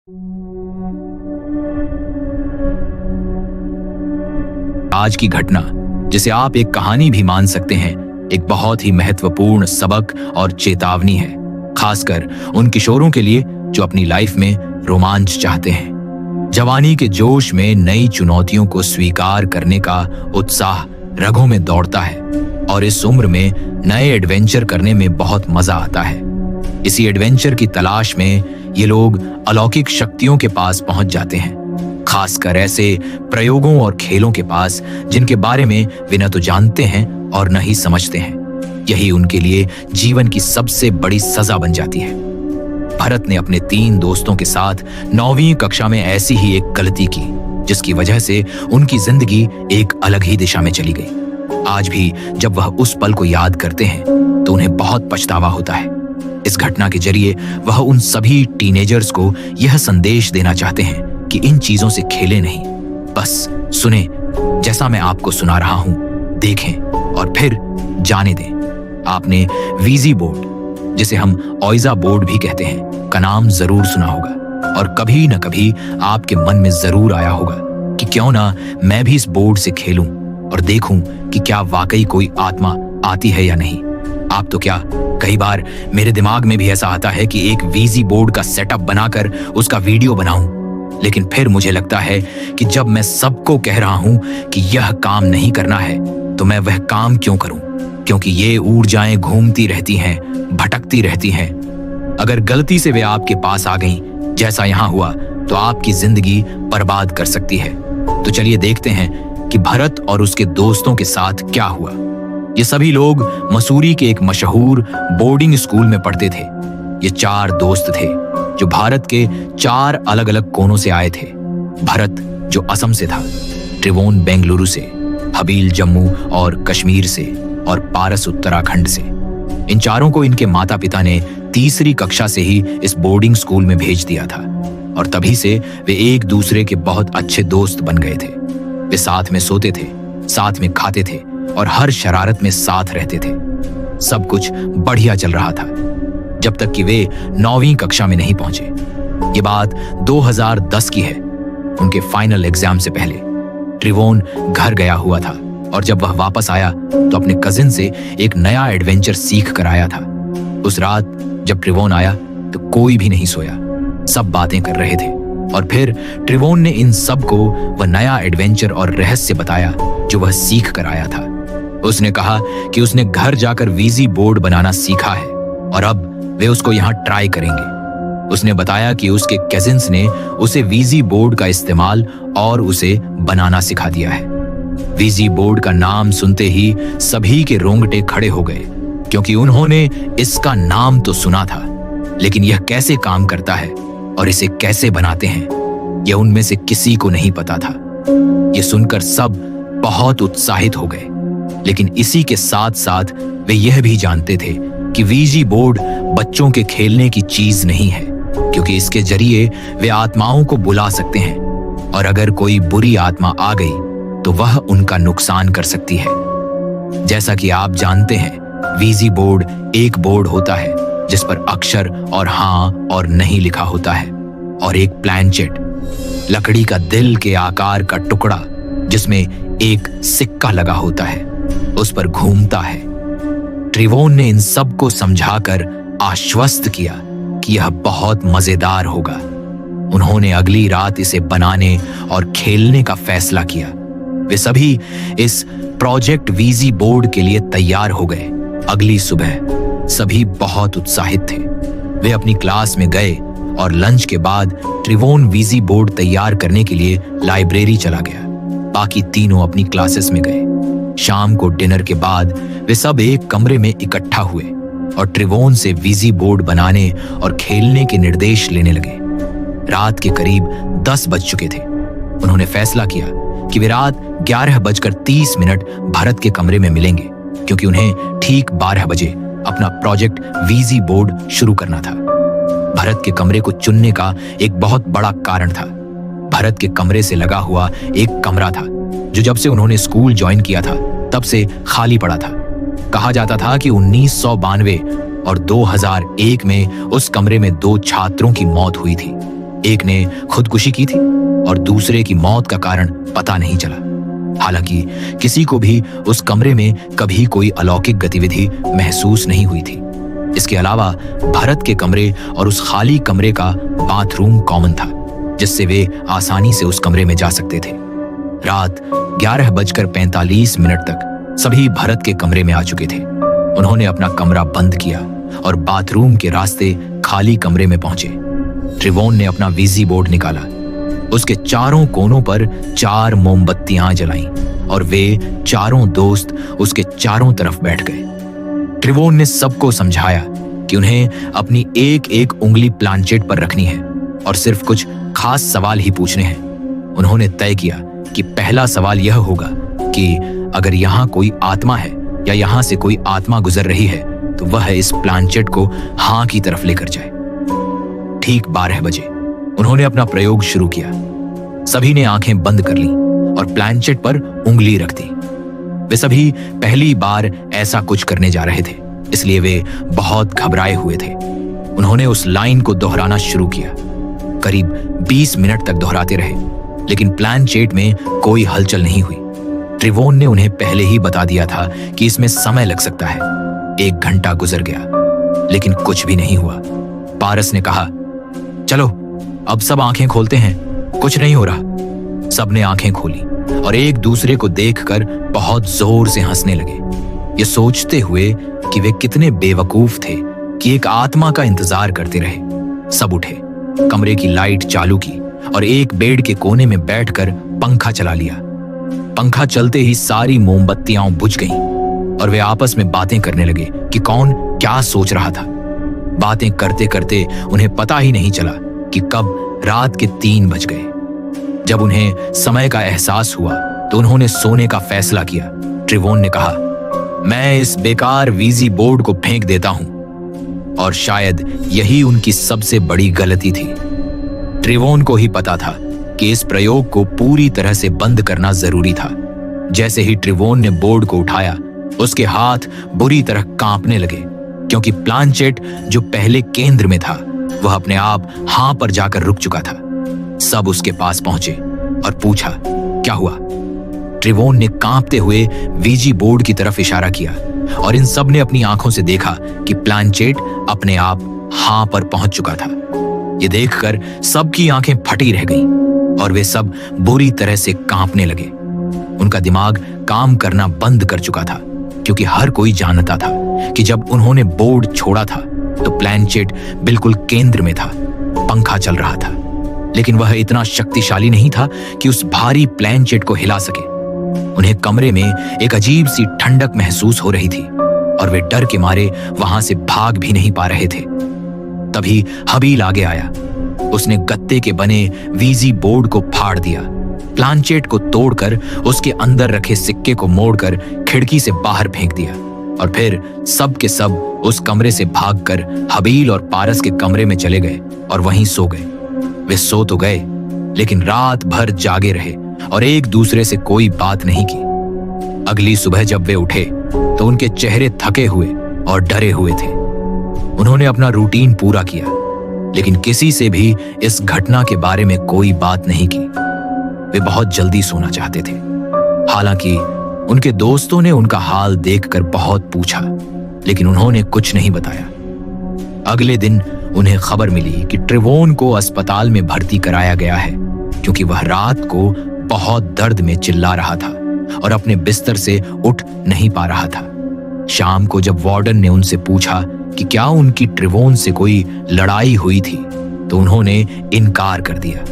आज की घटना, जिसे आप एक कहानी भी मान सकते हैं, एक बहुत ही महत्वपूर्ण सबक और चेतावनी है, खासकर उन किशोरों के लिए जो अपनी लाइफ में रोमांच चाहते हैं। जवानी के जोश में नई चुनौतियों को स्वीकार करने का उत्साह रगों में दौड़ता है और इस उम्र में नए एडवेंचर करने में बहुत मजा आता है। इसी एडवेंचर की तलाश में ये लोग अलौकिक शक्तियों के पास पहुंच जाते हैं, खासकर ऐसे प्रयोगों और खेलों के पास जिनके बारे में वे न तो जानते हैं और न ही समझते हैं। यही उनके लिए जीवन की सबसे बड़ी सजा बन जाती है। भरत ने अपने 3 दोस्तों के साथ 9वीं कक्षा में ऐसी ही एक गलती की, जिसकी वजह से उनकी जिंदगी एक अलग ही दिशा में चली गई। आज भी जब वह उस पल को याद करते हैं तो उन्हें बहुत पछतावा होता है। इस घटना के जरिए वह उन सभी टीनेजर्स को यह संदेश देना चाहते हैं कि इन चीजों से खेलें नहीं, बस सुने जैसा मैं आपको सुना रहा हूं, देखें और फिर जाने दें। आपने वीजी बोर्ड, जिसे हम ऑइजा बोर्ड भी कहते हैं, का नाम जरूर सुना होगा और कभी न कभी आपके मन में जरूर आया होगा कि क्यों ना मैं भी इस बोर्ड से खेलूं और देखूं कि क्या वाकई कोई आत्मा आती है या नहीं। आप तो क्या, कई बार मेरे दिमाग में भी ऐसा आता है कि एक वीजी बोर्ड का सेटअप बनाकर उसका वीडियो बनाऊं, लेकिन फिर मुझे लगता है कि जब मैं सबको कह रहा हूं कि यह काम नहीं करना है, तो मैं वह काम क्यों करूं? क्योंकि ये ऊर्जाएं घूमती रहती हैं, भटकती रहती हैं। अगर गलती से वे आपके पास आ गईं, जैसा यहां हुआ, तो आपकी जिंदगी बर्बाद कर सकती है। तो चलिए देखते हैं कि भरत और उसके दोस्तों के साथ क्या हुआ। ये सभी लोग मसूरी के एक मशहूर बोर्डिंग स्कूल में पढ़ते थे। ये 4 दोस्त थे जो भारत के 4 अलग अलग कोनों से आए थे। भरत जो असम से था, त्रिभुवन बेंगलुरु से, हबील जम्मू और कश्मीर से और पारस उत्तराखंड से। इन चारों को इनके माता पिता ने 3री कक्षा से ही इस बोर्डिंग स्कूल में भेज दिया था और तभी से वे एक दूसरे के बहुत अच्छे दोस्त बन गए थे। वे साथ में सोते थे, साथ में खाते थे और हर शरारत में साथ रहते थे। सब कुछ बढ़िया चल रहा था जब तक कि वे 9वीं कक्षा में नहीं पहुंचे। ये बात 2010 की है। उनके फाइनल एग्जाम से पहले त्रिभुवन घर गया हुआ था और जब वह वापस आया तो अपने कजिन से एक नया एडवेंचर सीख कर आया था। उस रात जब त्रिभुवन आया तो कोई भी नहीं सोया, सब बातें कर रहे थे और फिर त्रिभुवन ने इन सब को वह नया एडवेंचर और रहस्य बताया जो वह सीख कर आया था। उसने कहा कि उसने घर जाकर वीजी बोर्ड बनाना सीखा है और अब वे उसको यहाँ ट्राई करेंगे। उसने बताया कि उसके कजिन्स ने उसे वीजी बोर्ड का इस्तेमाल और उसे बनाना सिखा दिया है। वीजी बोर्ड का नाम सुनते ही सभी के रोंगटे खड़े हो गए, क्योंकि उन्होंने इसका नाम तो सुना था, लेकिन यह कैसे काम करता है और इसे कैसे बनाते हैं, यह उनमें से किसी को नहीं पता था। यह सुनकर सब बहुत उत्साहित हो गए, लेकिन इसी के साथ साथ वे यह भी जानते थे कि वीजी बोर्ड बच्चों के खेलने की चीज नहीं है, क्योंकि इसके जरिए वे आत्माओं को बुला सकते हैं और अगर कोई बुरी आत्मा आ गई तो वह उनका नुकसान कर सकती है। जैसा कि आप जानते हैं, वीजी बोर्ड एक बोर्ड होता है जिस पर अक्षर और हाँ और नहीं लिखा होता है और एक प्लैंचेट, लकड़ी का दिल के आकार का टुकड़ा जिसमें एक सिक्का लगा होता है, उस पर घूमता है। त्रिभुवन ने इन सब को समझाकर आश्वस्त किया कि यह बहुत मजेदार होगा। उन्होंने अगली रात इसे बनाने और खेलने का फैसला किया। वे सभी इस प्रोजेक्ट वीजी बोर्ड के लिए तैयार हो गए। अगली सुबह सभी बहुत उत्साहित थे। वे अपनी क्लास में गए और लंच के बाद त्रिभुवन वीजी बोर्ड तैयार करने के लिए लाइब्रेरी चला गया। बाकी तीनों अपनी क्लासेस में गए। शाम को डिनर के बाद वे सब एक कमरे में इकट्ठा हुए और त्रिभुवन से वीजी बोर्ड बनाने और खेलने के निर्देश लेने लगे। रात के करीब 10 बज चुके थे। उन्होंने फैसला किया कि वे रात 11:30 भरत के कमरे में मिलेंगे, क्योंकि उन्हें ठीक 12 बजे अपना प्रोजेक्ट वीजी बोर्ड शुरू करना था। भरत के कमरे को चुनने का एक बहुत बड़ा कारण था। भरत के कमरे से लगा हुआ एक कमरा था जो जब से उन्होंने स्कूल ज्वाइन किया था तब से खाली पड़ा था। कहा जाता था कि 1992 और 2001 में उस कमरे में 2 छात्रों की मौत हुई थी। एक ने खुदकुशी की थी और दूसरे की मौत का कारण पता नहीं चला। हालांकि किसी को भी उस कमरे में कभी कोई अलौकिक गतिविधि महसूस नहीं हुई थी। इसके अलावा भरत के कमरे और उस खाली कमरे का बाथरूम कॉमन था, जिससे वे आसानी से उस कमरे में जा सकते थे। रात 11:45 तक सभी भरत के कमरे में आ चुके थे। उन्होंने अपना कमरा बंद किया और बाथरूम के रास्ते खाली कमरे में पहुंचे। ट्रिवोन ने अपना वीजी बोर्ड निकाला। उसके चारों कोनों पर 4 मोमबत्तियां जलाईं और वे चारों दोस्त उसके चारों तरफ बैठ गए। ट्रिवोन ने सबको समझाया कि उन्हें अपनी एक एक उंगली प्लानचेट पर रखनी है और सिर्फ कुछ खास सवाल ही पूछने हैं। उन्होंने तय किया कि पहला सवाल यह होगा कि अगर यहाँ कोई आत्मा है या यहाँ से कोई आत्मा गुजर रही है तो वह इस प्लानचेट को हाँ की तरफ लेकर जाए। ठीक 12 बजे उन्होंने अपना प्रयोग शुरू किया। सभी ने आंखें बंद कर लीं और प्लानचेट पर उंगली रख दी। वे सभी पहली बार ऐसा कुछ करने जा रहे थे, इसलिए वे बहुत घबराए हुए थे। उन्होंने उस लाइन को दोहराना शुरू किया। करीब 20 मिनट तक दोहराते रहे, लेकिन प्लानचेट में कोई हलचल नहीं हुई। ट्रिवोन ने उन्हें पहले ही बता दिया था कि इसमें समय लग सकता है। 1 घंटा गुजर गया, लेकिन कुछ भी नहीं हुआ। पारस ने कहा, चलो अब सब आंखें खोलते हैं, कुछ नहीं हो रहा। सबने आंखें खोली और एक दूसरे को देखकर बहुत जोर से हंसने लगे, ये सोचते हुए कि वे कितने बेवकूफ थे कि एक आत्मा का इंतजार करते रहे। सब उठे, कमरे की लाइट चालू की और एक बेड के कोने में बैठकर पंखा चला लिया। पंखा चलते ही सारी मोमबत्तियां बुझ गईं और वे आपस में बातें करने लगे कि कौन क्या सोच रहा था। बातें करते करते उन्हें पता ही नहीं चला कि कब रात के 3 बज गए। जब उन्हें समय का एहसास हुआ तो उन्होंने सोने का फैसला किया। ट्रिवोन ने कहा, मैं इस बेकार वीजी बोर्ड को फेंक देता हूं। और शायद यही उनकी सबसे बड़ी गलती थी। ट्रिवोन को ही पता था कि इस प्रयोग को पूरी तरह से बंद करना जरूरी था। जैसे ही ट्रिवोन ने बोर्ड को उठाया, उसके हाथ बुरी तरह कांपने लगे, क्योंकि प्लानचेट जो पहले केंद्र में था वह अपने आप हां पर जाकर रुक चुका था। सब उसके पास पहुंचे और पूछा, क्या हुआ? ट्रिवोन ने कांपते हुए वीजी बोर्ड की तरफ इशारा किया और इन सब ने अपनी आंखों से देखा कि प्लानचेट अपने आप हां पर पहुंच चुका था। ये देखकर सबकी आंखें फटी रह गईं और वे सब बुरी तरह से कांपने लगे। उनका दिमाग काम करना बंद कर चुका था, क्योंकि हर कोई जानता था कि जब उन्होंने बोर्ड छोड़ा था तो प्लानचेट बिल्कुल केंद्र में था। पंखा चल रहा था, लेकिन वह इतना शक्तिशाली नहीं था कि उस भारी प्लानचेट को हिला सके। उन्हें कमरे में एक अजीब सी ठंडक महसूस हो रही थी और वे डर के मारे वहां से भाग भी नहीं पा रहे थे। तभी हबील आगे आया। उसने गत्ते के बने वीजी बोर्ड को फाड़ दिया, प्लानचेट को तोड़कर उसके अंदर रखे सिक्के को मोड़कर खिड़की से बाहर फेंक दिया और फिर सब के सब उस कमरे से भागकर हबील और पारस के कमरे में चले गए और वहीं सो गए। वे सो तो गए, लेकिन रात भर जागे रहे और एक दूसरे से कोई बात नहीं की। अगली सुबह जब वे उठे तो उनके चेहरे थके हुए और डरे हुए थे। उन्होंने अपना रूटीन पूरा किया, लेकिन किसी से भी इस घटना के बारे में कोई बात नहीं की। वे बहुत जल्दी सोना चाहते थे। हालांकि उनके दोस्तों ने उनका हाल देखकर बहुत पूछा, लेकिन उन्होंने कुछ नहीं बताया। अगले दिन उन्हें खबर मिली कि ट्रिवोन को अस्पताल में भर्ती कराया गया है, क्योंकि वह रात को बहुत दर्द में चिल्ला रहा था और अपने बिस्तर से उठ नहीं पा रहा था। शाम को जब वार्डन ने उनसे पूछा कि क्या उनकी ट्रिवोन से कोई लड़ाई हुई थी, तो उन्होंने इनकार कर दिया।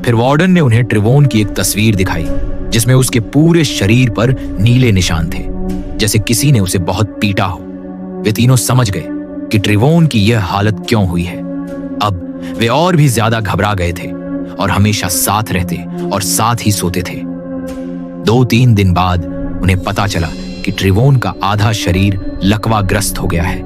फिर वार्डन ने उन्हें ट्रिवोन की एक तस्वीर दिखाई, जिसमें उसके पूरे शरीर पर नीले निशान थे, जैसे किसी ने उसे बहुत पीटा हो। वे तीनों समझ गए कि ट्रिवोन की यह हालत क्यों हुई है। अब वे और भी ज्यादा घबरा गए थे और हमेशा साथ रहते और साथ ही सोते थे। 2-3 दिन बाद उन्हें पता चला कि ट्रिवोन का आधा शरीर लकवाग्रस्त हो गया है।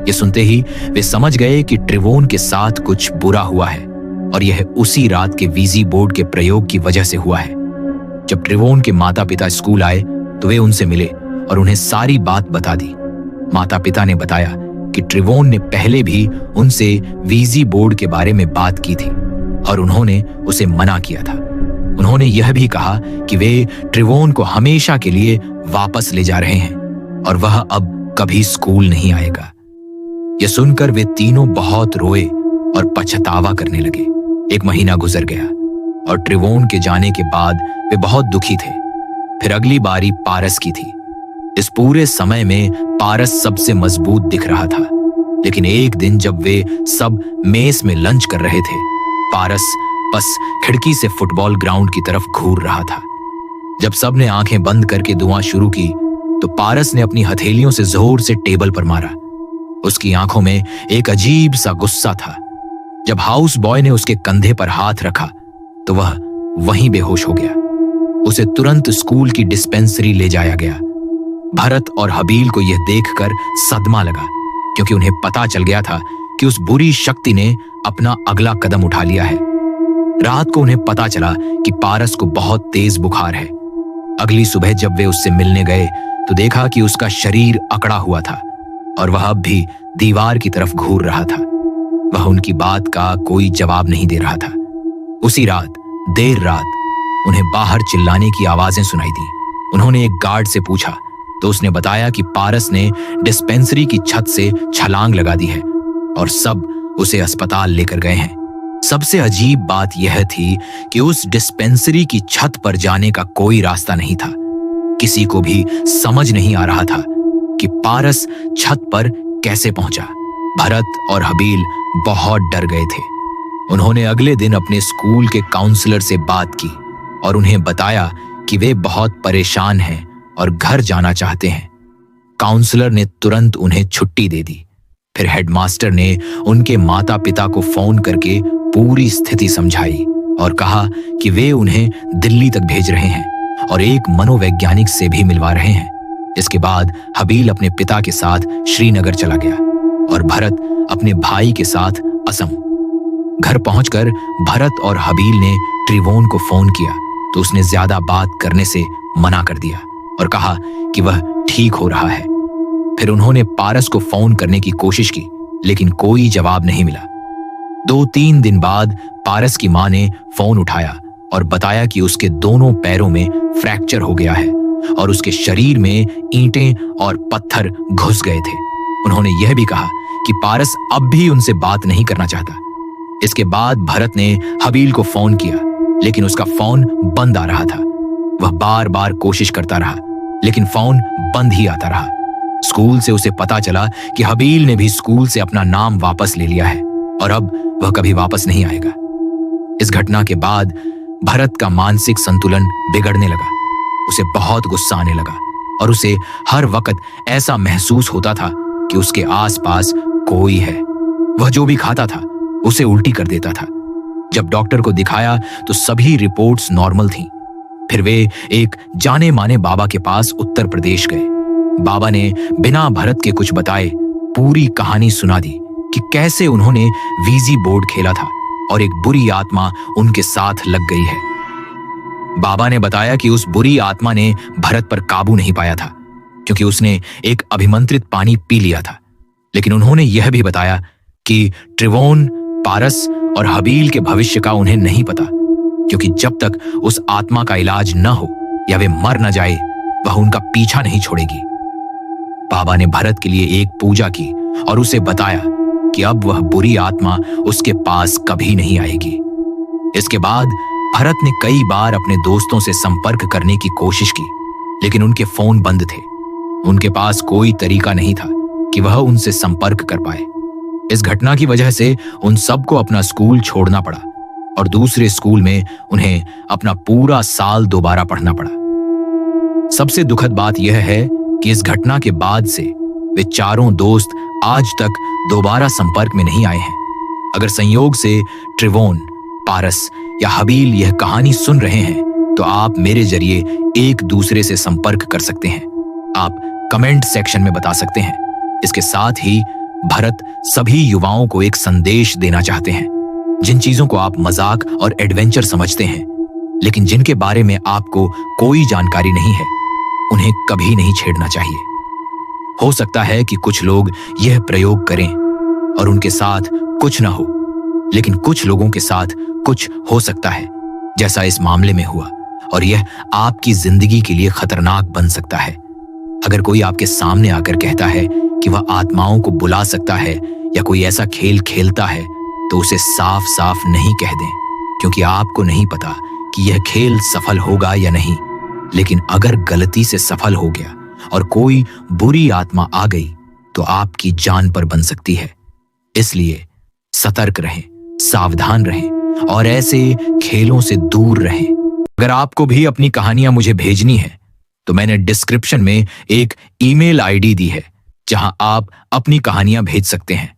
ये सुनते ही वे समझ गए कि ट्रिवोन के साथ कुछ बुरा हुआ है और यह उसी रात के वीजी बोर्ड के प्रयोग की वजह से हुआ है। जब ट्रिवोन के माता पिता स्कूल आए तो वे उनसे मिले और उन्हें सारी बात बता दी। माता पिता ने बताया कि ट्रिवोन ने पहले भी उनसे वीजी बोर्ड के बारे में बात की थी और उन्होंने उसे मना किया था। उन्होंने यह भी कहा कि वे ट्रिवोन को हमेशा के लिए वापस ले जा रहे हैं और वह अब कभी स्कूल नहीं आएगा। यह सुनकर वे तीनों बहुत रोए और पछतावा करने लगे। 1 महीना गुजर गया और ट्रिवोन के जाने के बाद वे बहुत दुखी थे। फिर अगली बारी पारस की थी। इस पूरे समय में पारस सबसे मजबूत दिख रहा था, लेकिन एक दिन जब वे सब मेस में लंच कर रहे थे, पारस बस खिड़की से फुटबॉल ग्राउंड की तरफ घूर रहा था। जब सब ने आंखें बंद करके दुआ शुरू की तो पारस ने अपनी हथेलियों से जोर से टेबल पर मारा। उसकी आंखों में एक अजीब सा गुस्सा था। जब हाउस बॉय ने उसके कंधे पर हाथ रखा तो वह वहीं बेहोश हो गया। उसे तुरंत स्कूल की डिस्पेंसरी ले जाया गया। भरत और हबील को यह देखकर सदमा लगा, क्योंकि उन्हें पता चल गया था कि उस बुरी शक्ति ने अपना अगला कदम उठा लिया है। रात को उन्हें पता चला कि पारस को बहुत तेज बुखार है। अगली सुबह जब वे उससे मिलने गए तो देखा कि उसका शरीर अकड़ा हुआ था और वह अब भी दीवार की तरफ घूर रहा था। वह उनकी बात का कोई जवाब नहीं दे रहा था। उसी रात देर रात उन्हें बाहर चिल्लाने की आवाजें सुनाई दी। उन्होंने एक गार्ड से पूछा तो उसने बताया कि पारस ने डिस्पेंसरी की छत से छलांग लगा दी है और सब उसे अस्पताल लेकर गए हैं। सबसे अजीब बात यह थी कि उस डिस्पेंसरी की छत पर जाने का कोई रास्ता नहीं था। किसी को भी समझ नहीं आ रहा था कि पारस छत पर कैसे पहुंचा। भरत और हबील बहुत डर गए थे। उन्होंने अगले दिन अपने स्कूल के काउंसलर से बात की और उन्हें बताया कि वे बहुत परेशान हैं और घर जाना चाहते हैं। काउंसलर ने तुरंत उन्हें छुट्टी दे दी। फिर हेडमास्टर ने उनके माता पिता को फोन करके पूरी स्थिति समझाई और कहा कि वे उन्हें दिल्ली तक भेज रहे हैं और एक मनोवैज्ञानिक से भी मिलवा रहे हैं। इसके बाद हबील अपने पिता के साथ श्रीनगर चला गया और भरत अपने भाई के साथ असम। घर पहुंचकर भरत और हबील ने ट्रिवोन को फोन किया तो उसने ज्यादा बात करने से मना कर दिया और कहा कि वह ठीक हो रहा है। फिर उन्होंने पारस को फोन करने की कोशिश की, लेकिन कोई जवाब नहीं मिला। 2-3 दिन बाद पारस की मां ने फोन उठाया और बताया कि उसके दोनों पैरों में फ्रैक्चर हो गया है और उसके शरीर में ईंटें और पत्थर घुस गए थे। उन्होंने यह भी कहा कि पारस अब भी उनसे बात नहीं करना चाहता। इसके बाद भरत ने हबील को फोन किया, लेकिन उसका फोन बंद आ रहा था। वह बार बार कोशिश करता रहा, लेकिन फोन बंद ही आता रहा। स्कूल से उसे पता चला कि हबील ने भी स्कूल से अपना नाम वापस ले लिया है और अब वह कभी वापस नहीं आएगा। इस घटना के बाद भरत का मानसिक संतुलन बिगड़ने लगा। उसे बहुत गुस्सा आने लगा और उसे हर वक्त ऐसा महसूस होता था कि उसके आसपास कोई है। वह जो भी खाता था उसे उल्टी कर देता था। जब डॉक्टर को दिखाया तो सभी रिपोर्ट्स नॉर्मल थीं। फिर वे एक जाने माने बाबा के पास उत्तर प्रदेश गए। बाबा ने बिना भरत के कुछ बताए पूरी कहानी सुना दी कि कैसे उन्होंने वीजी बोर्ड खेला था और एक बुरी आत्मा उनके साथ लग गई है। बाबा ने बताया कि उस बुरी आत्मा ने भरत पर काबू नहीं पाया था क्योंकि उसने एक अभिमंत्रित पानी पी लिया था। लेकिन उन्होंने यह भी बताया कि ट्रिवोन, पारस और हबील के भविष्य का उन्हें नहीं पता, क्योंकि जब तक उस आत्मा का इलाज न हो या वे मर न जाए वह उनका पीछा नहीं छोड़ेगी। बाबा ने भरत के लिए एक पूजा की और उसे बताया कि अब वह बुरी आत्मा उसके पास कभी नहीं आएगी। इसके बाद भरत ने कई बार अपने दोस्तों से संपर्क करने की कोशिश की, लेकिन उनके फोन बंद थे। उनके पास कोई तरीका नहीं था कि वह उनसे संपर्क कर पाए। इस घटना की वजह से उन सबको अपना स्कूल छोड़ना पड़ा और दूसरे स्कूल में उन्हें अपना पूरा साल दोबारा पढ़ना पड़ा। सबसे दुखद बात यह है कि इस घटना के बाद से वे चारों दोस्त आज तक दोबारा संपर्क में नहीं आए हैं। अगर संयोग से ट्रिवोन, पारस या हबील यह कहानी सुन रहे हैं तो आप मेरे जरिए एक दूसरे से संपर्क कर सकते हैं। आप कमेंट सेक्शन में बता सकते हैं। इसके साथ ही भरत सभी युवाओं को एक संदेश देना चाहते हैं। जिन चीजों को आप मजाक और एडवेंचर समझते हैं, लेकिन जिनके बारे में आपको कोई जानकारी नहीं है, उन्हें कभी नहीं छेड़ना चाहिए। हो सकता है कि कुछ लोग यह प्रयोग करें और उनके साथ कुछ न हो, लेकिन कुछ लोगों के साथ कुछ हो सकता है, जैसा इस मामले में हुआ, और यह आपकी जिंदगी के लिए खतरनाक बन सकता है। अगर कोई आपके सामने आकर कहता है कि वह आत्माओं को बुला सकता है या कोई ऐसा खेल खेलता है, तो उसे साफ साफ नहीं कह दें, क्योंकि आपको नहीं पता कि यह खेल सफल होगा या नहीं। लेकिन अगर गलती से सफल हो गया और कोई बुरी आत्मा आ गई, तो आपकी जान पर बन सकती है। इसलिए सतर्क रहें, सावधान रहें और ऐसे खेलों से दूर रहें। अगर आपको भी अपनी कहानियां मुझे भेजनी है, तो मैंने डिस्क्रिप्शन में एक ईमेल आईडी दी है, जहां आप अपनी कहानियां भेज सकते हैं।